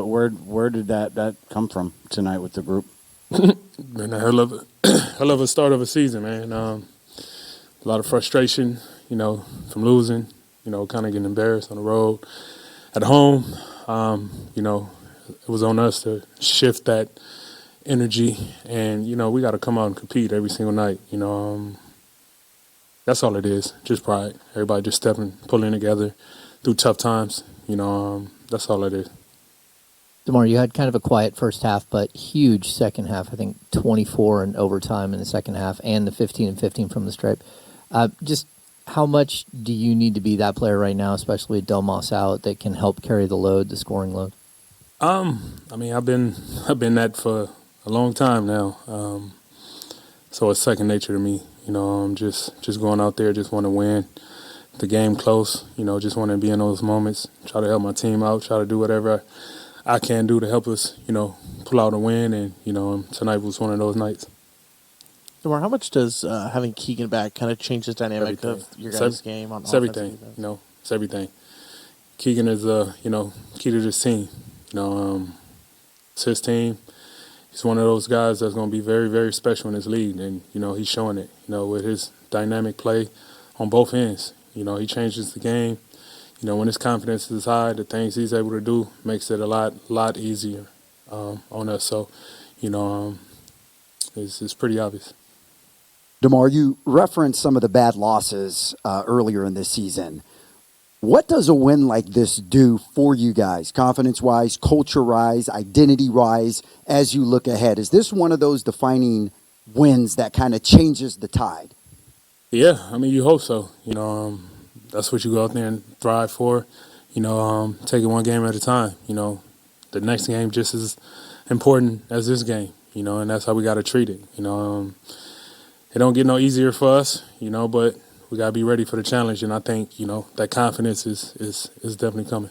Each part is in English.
Where did that come from tonight with the group? Been a hell of a start of a season, man. A lot of frustration, from losing, kind of getting embarrassed on the road. At home, it was on us to shift that energy, and we got to come out and compete every single night. That's all it is, just pride. Everybody just pulling together through tough times. That's all it is. DeMar, you had kind of a quiet first half, but huge second half. I think 24 in overtime in the second half, and the 15 and 15 from the stripe. Just how much do you need to be that player right now, especially with Del Moss out, that can help carry the load, the scoring load? I've been that for a long time now. So it's second nature to me. Just going out there, just want to win the game close. Just want to be in those moments, try to help my team out, try to do whatever I can do to help us, pull out a win. And tonight was one of those nights. DeMar, how much does having Keegan back kind of change the dynamic of your guys' game on offense? It's everything. It's everything. Keegan is key to this team. It's his team. He's one of those guys that's going to be very, very special in this league, and he's showing it. With his dynamic play on both ends. He changes the game. When his confidence is high, the things he's able to do makes it a lot easier on us. So, it's pretty obvious. DeMar, you referenced some of the bad losses earlier in this season. What does a win like this do for you guys, confidence-wise, culture-wise, identity-wise, as you look ahead? Is this one of those defining wins that kind of changes the tide? Yeah, you hope so. That's what you go out there and thrive for. Take it one game at a time. The next game just as important as this game. And that's how we got to treat it. It don't get no easier for us. But we got to be ready for the challenge, and I think, that confidence is definitely coming.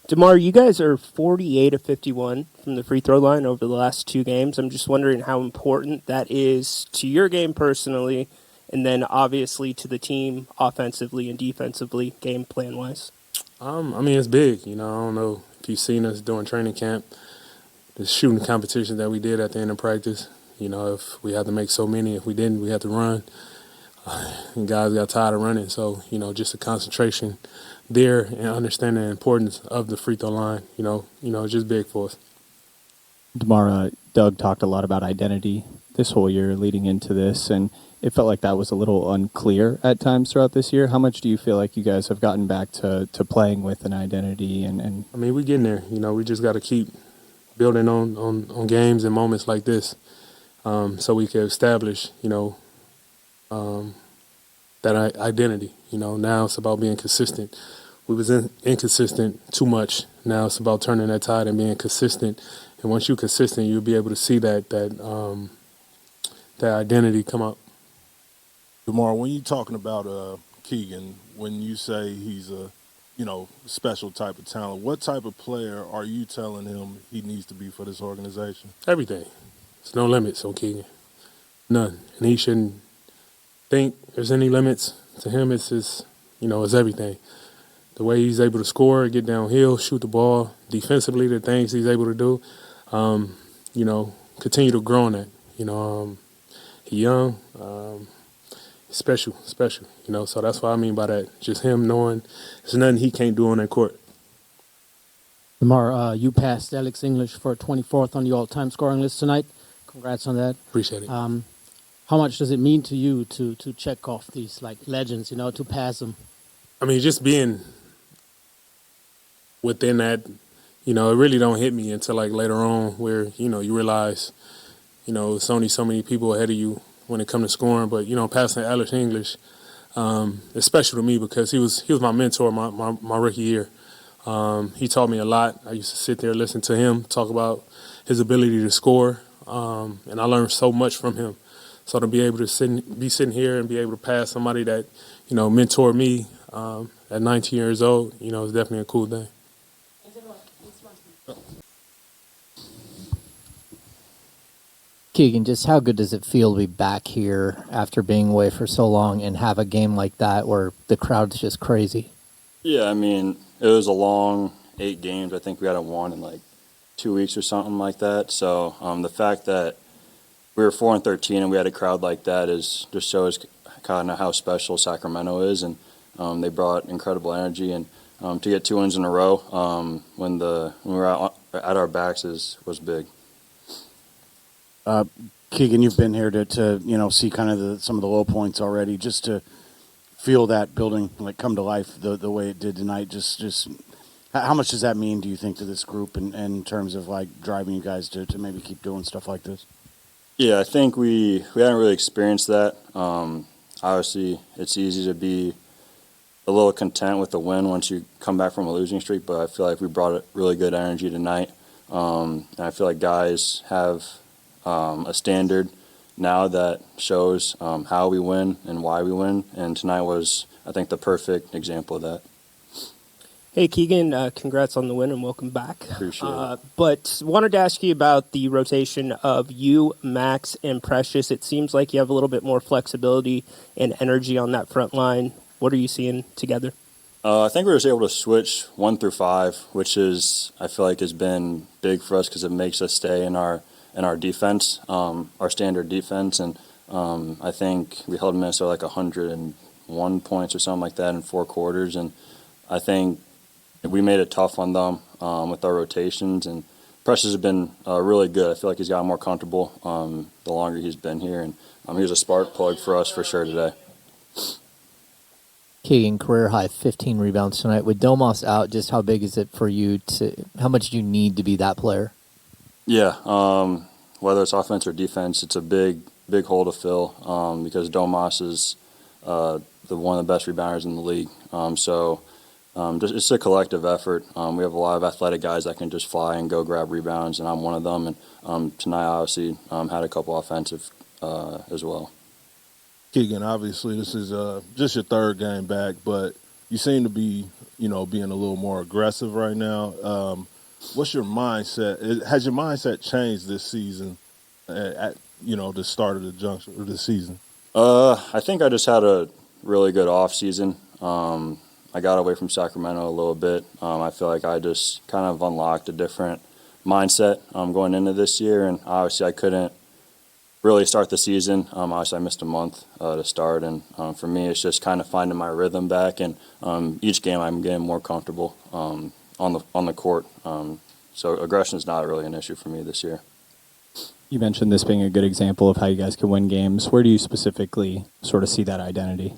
DeMar, you guys are 48 of 51 from the free throw line over the last two games. I'm just wondering how important that is to your game personally, and then obviously to the team offensively and defensively, game plan-wise. It's big. I don't know if you've seen us during training camp, the shooting competition that we did at the end of practice. If we had to make so many, if we didn't, we had to run. And guys got tired of running, so just the concentration there and understanding the importance of the free throw line. It's just big for us. DeMar, Doug talked a lot about identity this whole year leading into this, and it felt like that was a little unclear at times throughout this year. How much do you feel like you guys have gotten back to playing with an identity? And we're getting there. We just got to keep building on games and moments like this, so we can establish that identity. Now it's about being consistent. We was inconsistent too much. Now it's about turning that tide and being consistent. And once you're consistent, you'll be able to see that identity come up. DeMar, when you're talking about Keegan, when you say he's a special type of talent, what type of player are you telling him he needs to be for this organization? Everything. There's no limits on Keegan. None. And he shouldn't think there's any limits. To him, it's just, it's everything. The way he's able to score, get downhill, shoot the ball, defensively, the things he's able to do, continue to grow on that. He's young, special, so that's what I mean by that. Just him knowing there's nothing he can't do on that court. DeMar, you passed Alex English for 24th on the all-time scoring list tonight. Congrats on that. Appreciate it. How much does it mean to you to check off these legends, to pass them? Just being within that, it really don't hit me until later on where, you realize, it's only so many people ahead of you when it comes to scoring. But, passing Alex English is special to me because he was my mentor my rookie year. He taught me a lot. I used to sit there and listen to him talk about his ability to score, and I learned so much from him. So to be able to be sitting here and be able to pass somebody that, mentored me at 19 years old, is definitely a cool thing. Keegan, just how good does it feel to be back here after being away for so long and have a game like that where the crowd's just crazy? Yeah, it was a long 8 games. I think we hadn't won in 2 weeks or something like that. So the fact that we were 4-13 and we had a crowd like that just shows kind of how special Sacramento is, and they brought incredible energy, and to get 2 wins in a row when we were at our backs was big. Keegan, you've been here to see kind of some of the low points already, just to feel that building like come to life the way it did tonight. Just how much does that mean, do you think, to this group in terms of like driving you guys to maybe keep doing stuff like this? Yeah, I think we haven't really experienced that. Obviously, it's easy to be a little content with the win once you come back from a losing streak, but I feel like we brought a really good energy tonight. And I feel like guys have a standard now that shows how we win and why we win, and tonight was, I think, the perfect example of that. Hey, Keegan, congrats on the win and welcome back. Appreciate it. But wanted to ask you about the rotation of you, Max, and Precious. It seems like you have a little bit more flexibility and energy on that front line. What are you seeing together? I think we were just able to switch 1 through 5, which I feel like has been big for us because it makes us stay in our defense, our standard defense. And I think we held Minnesota like 101 points or something like that in 4 quarters. And I think we made it tough on them with our rotations, and Precious has been really good. I feel like he's gotten more comfortable the longer he's been here, and he was a spark plug for us for sure today. Keegan, career high 15 rebounds tonight. With Domas out, just how big is it for you how much do you need to be that player? Yeah, whether it's offense or defense, it's a big hole to fill because Domas is one of the best rebounders in the league. It's a collective effort. We have a lot of athletic guys that can just fly and go grab rebounds, and I'm one of them. And tonight, I obviously, had a couple offensive as well. Keegan, obviously, this is just your 3rd game back, but you seem to be, being a little more aggressive right now. What's your mindset? Has your mindset changed this season at the start of the juncture of the season? I think I just had a really good off season. I got away from Sacramento a little bit. I feel like I just kind of unlocked a different mindset going into this year, and obviously I couldn't really start the season. Obviously I missed a month to start, and for me it's just kind of finding my rhythm back, and each game I'm getting more comfortable on the court. So aggression is not really an issue for me this year. You mentioned this being a good example of how you guys can win games. Where do you specifically sort of see that identity?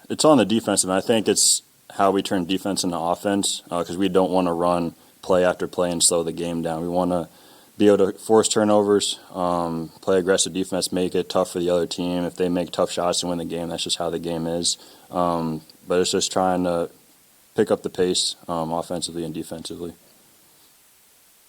It's on the defensive end. I think it's how we turn defense into offense because we don't want to run play after play and slow the game down. We want to be able to force turnovers, play aggressive defense, make it tough for the other team. If they make tough shots to win the game, that's just how the game is. But it's just trying to pick up the pace offensively and defensively.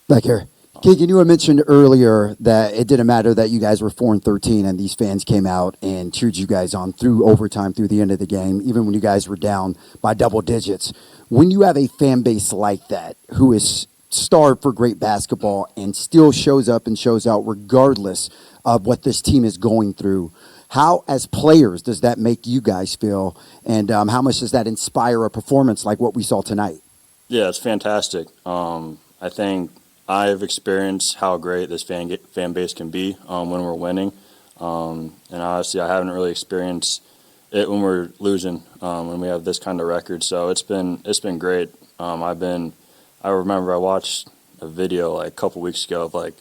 Back here. Keegan, you had mentioned earlier that it didn't matter that you guys were 4-13 and these fans came out and cheered you guys on through overtime, through the end of the game, even when you guys were down by double digits. When you have a fan base like that who is starved for great basketball and still shows up and shows out regardless of what this team is going through, how, as players, does that make you guys feel? And how much does that inspire a performance like what we saw tonight? Yeah, it's fantastic. I think I've experienced how great this fan base can be when we're winning, and honestly, I haven't really experienced it when we're losing. When we have this kind of record, so it's been great. I remember I watched a video like a couple weeks ago of like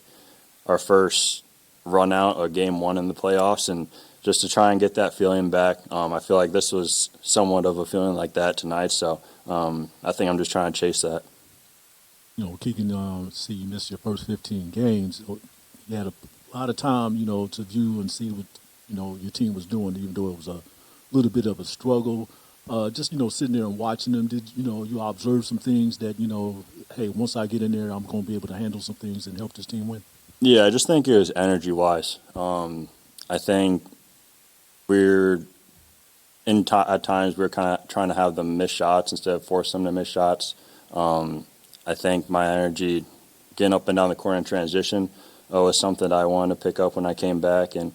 our first run out of game 1 in the playoffs, and just to try and get that feeling back. I feel like this was somewhat of a feeling like that tonight, so I think I'm just trying to chase that. Keegan, see you missed your first 15 games. You had a lot of time, to view and see what, your team was doing, even though it was a little bit of a struggle. Just, sitting there and watching them, did, you observe some things that, hey, once I get in there, I'm going to be able to handle some things and help this team win? Yeah, I just think it was energy-wise. I think at times we're kind of trying to have them miss shots instead of force them to miss shots. I think my energy getting up and down the court in transition was something that I wanted to pick up when I came back, and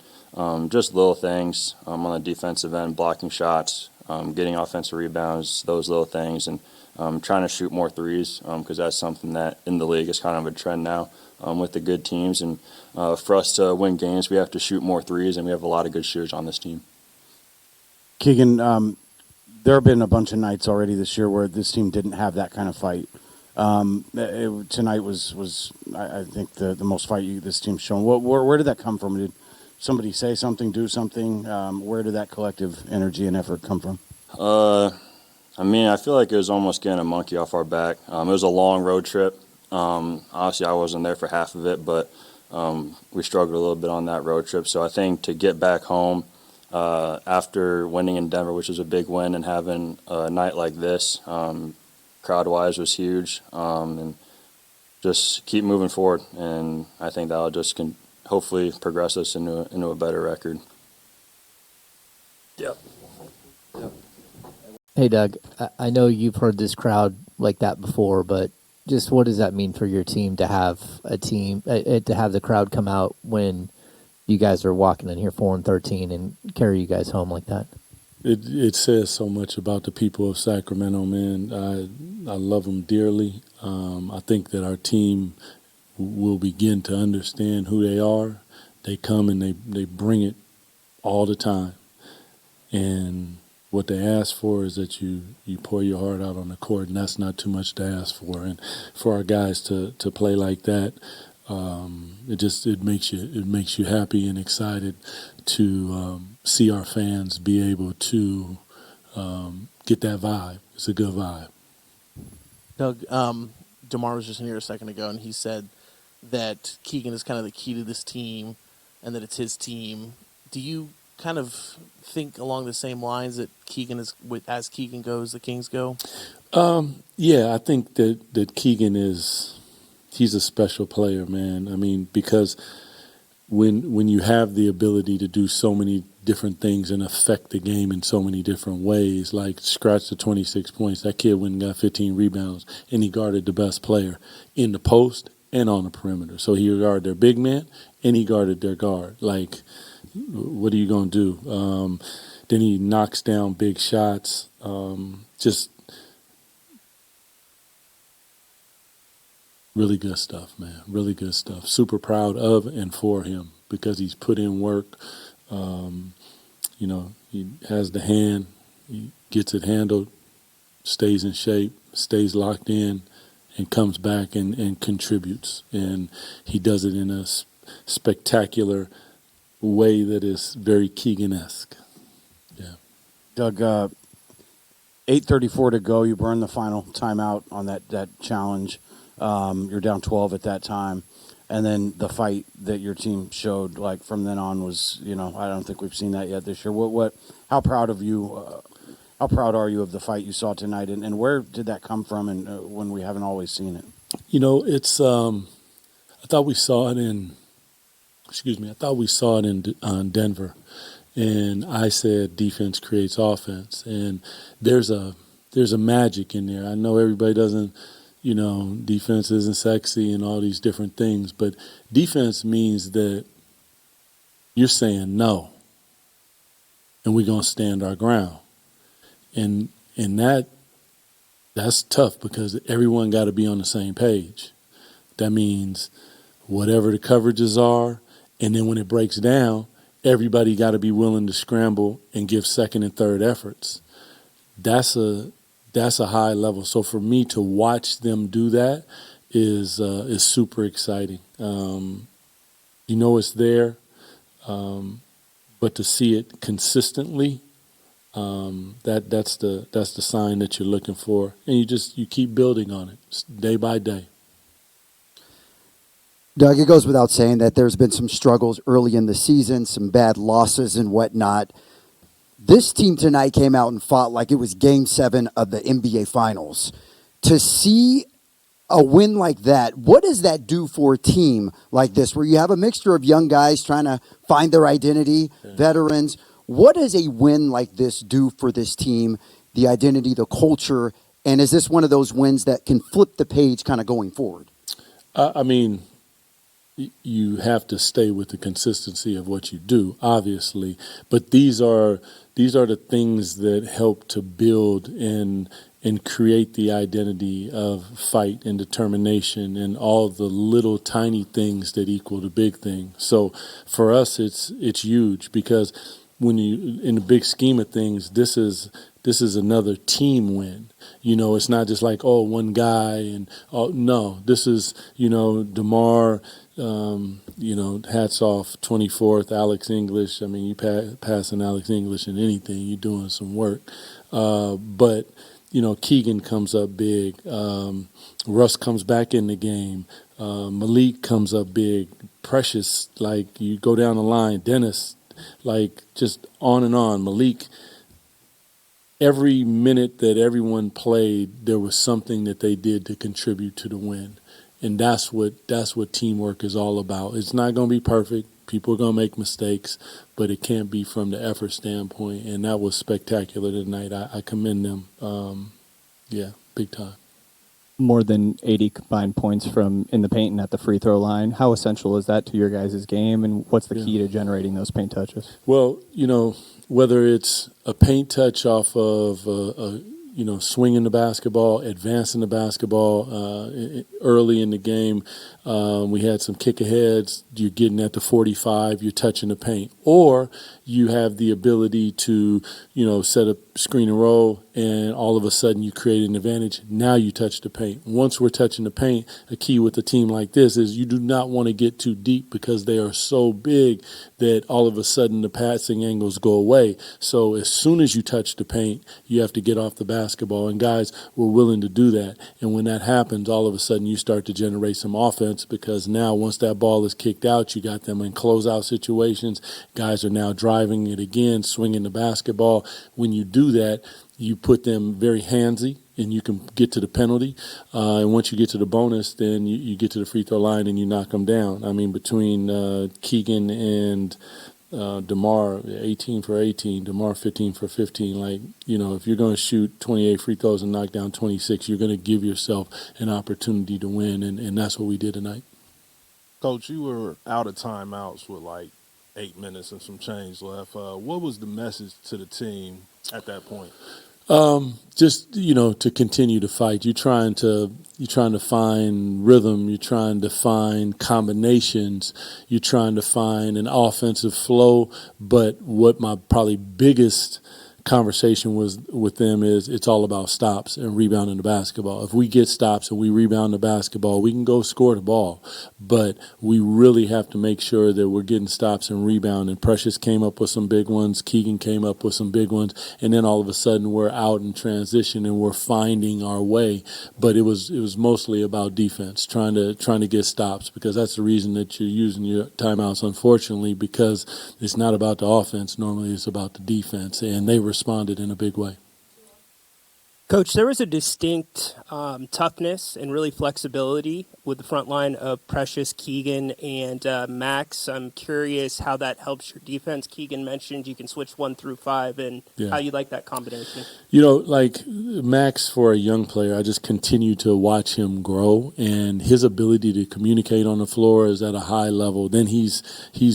just little things on the defensive end, blocking shots, getting offensive rebounds, those little things. And trying to shoot more threes because that's something that in the league is kind of a trend now with the good teams. And for us to win games, we have to shoot more threes, and we have a lot of good shooters on this team. Keegan, there have been a bunch of nights already this year where this team didn't have that kind of fight. Tonight was I think the most fight this team's shown. Where did that come from? Did somebody say something, do something? Where did that collective energy and effort come from? I mean, I feel like it was almost getting a monkey off our back. It was a long road trip. Obviously, I wasn't there for half of it, but we struggled a little bit on that road trip. So I think to get back home after winning in Denver, which was a big win, and having a night like this, crowd-wise was huge, and just keep moving forward. And I think that'll just hopefully progress us into a better record. Yep. Hey, Doug, I know you've heard this crowd like that before, but just what does that mean for your team to have to have the crowd come out when you guys are walking in here 4-13 and carry you guys home like that? It says so much about the people of Sacramento, man. I love them dearly. I think that our team will begin to understand who they are. They come and they bring it all the time. And what they ask for is that you pour your heart out on the court, and that's not too much to ask for. And for our guys to play like that, it makes you happy and excited to see our fans be able to get that vibe. It's a good vibe. Doug, DeMar was just in here a second ago, and he said that Keegan is kind of the key to this team and that it's his team. Do you kind of think along the same lines that Keegan is, as Keegan goes, the Kings go? Yeah, I think that Keegan he's a special player, man. I mean, because when you have the ability to do so many different things and affect the game in so many different ways, like scratch the 26 points, that kid went and got 15 rebounds, and he guarded the best player in the post and on the perimeter. So he guarded their big man, and he guarded their guard. Like, what are you going to do? Then he knocks down big shots. Just really good stuff, man. Really good stuff. Super proud of and for him because he's put in work. He has the hand. He gets it handled, stays in shape, stays locked in, and comes back and contributes. And he does it in a spectacular way that is very Keegan-esque. Yeah. Doug, 8:34 to go. You burn the final timeout on that challenge. You're down 12 at that time. And then the fight that your team showed, like, from then on was, I don't think we've seen that yet this year. How proud of you, how proud are you of the fight you saw tonight? And where did that come from and when we haven't always seen it? It's, I thought we saw it in Denver, and I said defense creates offense, and there's a magic in there. I know everybody doesn't, defense isn't sexy and all these different things, but defense means that you're saying no, and we're gonna stand our ground, and that's tough because everyone got to be on the same page. That means whatever the coverages are. And then when it breaks down, everybody got to be willing to scramble and give second and third efforts. That's a high level. So for me to watch them do that is super exciting. It's there, but to see it consistently, that's the sign that you're looking for, and you keep building on it day by day. Doug, it goes without saying that there's been some struggles early in the season, some bad losses and whatnot. This team tonight came out and fought like it was Game 7 of the NBA Finals. To see a win like that, what does that do for a team like this, where you have a mixture of young guys trying to find their identity, veterans? What does a win like this do for this team, the identity, the culture, and is this one of those wins that can flip the page kind of going forward? You have to stay with the consistency of what you do, obviously. But these are the things that help to build and and create the identity of fight and determination and all the little tiny things that equal the big thing. So for us, it's huge because when you, in the big scheme of things, this is another team win. You know, it's not just like, oh, one guy and, oh, no, this is, you know, DeMar, you know, hats off, 24th, Alex English. I mean, you passing Alex English in anything, you're doing some work. But, you know, Keegan comes up big. Russ comes back in the game. Malik comes up big. Precious, like, you go down the line. Dennis, like, just on and on. Malik, every minute that everyone played, there was something that they did to contribute to the win. And that's what teamwork is all about. It's not going to be perfect. People are going to make mistakes, but it can't be from the effort standpoint. And that was spectacular tonight. I commend them. Yeah, big time. More than 80 combined points from in the paint and at the free throw line. How essential is that to your guys' game, and what's the key to generating those paint touches? Well, you know, whether it's a paint touch off of you know, swinging the basketball, advancing the basketball early in the game. We had some kick-aheads. You're getting at the 45. You're touching the paint. Or you have the ability to, you know, set up screen and roll, and all of a sudden you create an advantage. Now you touch the paint. Once we're touching the paint, a key with a team like this is you do not want to get too deep because they are so big that all of a sudden the passing angles go away. So as soon as you touch the paint, you have to get off the basketball, and guys were willing to do that. And when that happens, all of a sudden you start to generate some offense because now once that ball is kicked out, you got them in closeout situations. Guys are now driving it again, swinging the basketball. When you do that, you put them very handsy, and you can get to the penalty. And once you get to the bonus, then you get to the free throw line and you knock them down. I mean, between Keegan and DeMar, 18 for 18, DeMar 15 for 15. Like, you know, if you're going to shoot 28 free throws and knock down 26, you're going to give yourself an opportunity to win, and that's what we did tonight. Coach, you were out of timeouts with like 8 minutes and some change left. What was the message to the team at that point? Just, you know, to continue to fight. You're trying to find rhythm. You're trying to find combinations. You're trying to find an offensive flow. But what my probably biggest conversation was with them is it's all about stops and rebounding the basketball. If we get stops and we rebound the basketball, we can go score the ball. But we really have to make sure that we're getting stops and rebound. And Precious came up with some big ones. Keegan came up with some big ones. And then all of a sudden we're out in transition and we're finding our way. But it was mostly about defense, trying to get stops, because that's the reason that you're using your timeouts, unfortunately, because it's not about the offense. Normally it's about the defense. And they responded in a big way. Coach, there was a distinct toughness and really flexibility with the front line of Precious, Keegan, and Max. I'm curious how that helps your defense. Keegan mentioned you can switch 1 through 5, and how you like that combination. You know, like Max, for a young player, I just continue to watch him grow, and his ability to communicate on the floor is at a high level. Then he's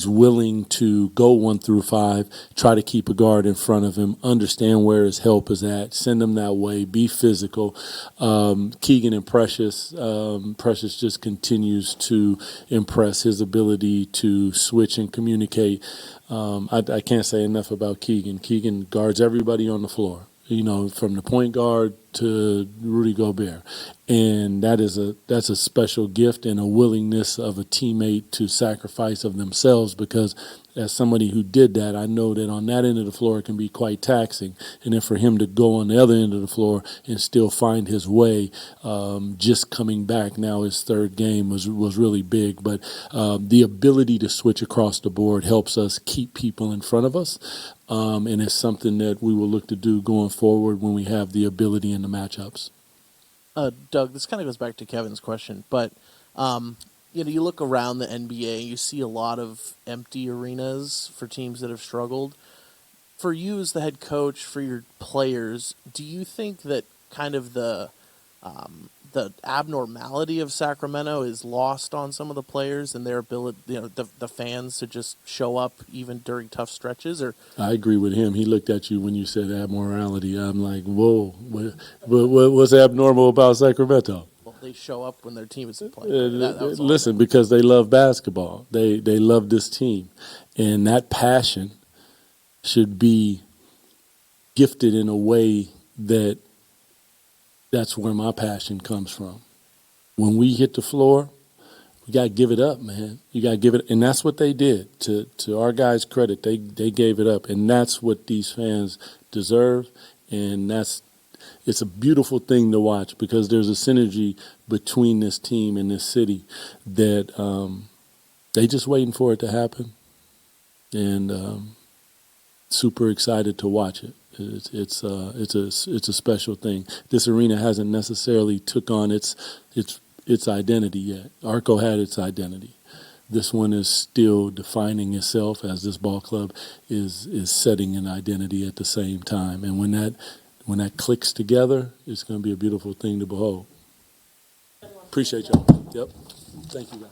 willing to go 1 through 5, try to keep a guard in front of him, understand where his help is at, send him that way. Be physical. Keegan and Precious just continues to impress, his ability to switch and communicate. I can't say enough about Keegan. Keegan guards everybody on the floor, you know, from the point guard to Rudy Gobert. And that's a special gift and a willingness of a teammate to sacrifice of themselves, because as somebody who did that, I know that on that end of the floor it can be quite taxing. And then for him to go on the other end of the floor and still find his way, just coming back now, his third game was really big. But the ability to switch across the board helps us keep people in front of us. And it's something that we will look to do going forward when we have the ability in the matchups. Doug, this kind of goes back to Kevin's question, but you know, you look around the NBA and you see a lot of empty arenas for teams that have struggled. For you as the head coach, for your players, do you think that kind of the the abnormality of Sacramento is lost on some of the players and their ability, the fans to just show up even during tough stretches? Or I agree with him. He looked at you when you said abnormality. I'm like, whoa, what's abnormal about Sacramento? well, they show up when their team is playing. That was all. Listen, because they love basketball. They love this team. And that passion should be gifted in a way that's where my passion comes from. When we hit the floor, we got to give it up, man. You got to give it, and that's what they did. To our guys' credit, they gave it up, and that's what these fans deserve. And it's a beautiful thing to watch because there's a synergy between this team and this city that they just waiting for it to happen, and super excited to watch it. It's a special thing. This arena hasn't necessarily took on its identity yet. Arco had its identity. This one is still defining itself as this ball club is setting an identity at the same time. And when that clicks together, it's going to be a beautiful thing to behold. Appreciate y'all. Yep. Thank you, guys.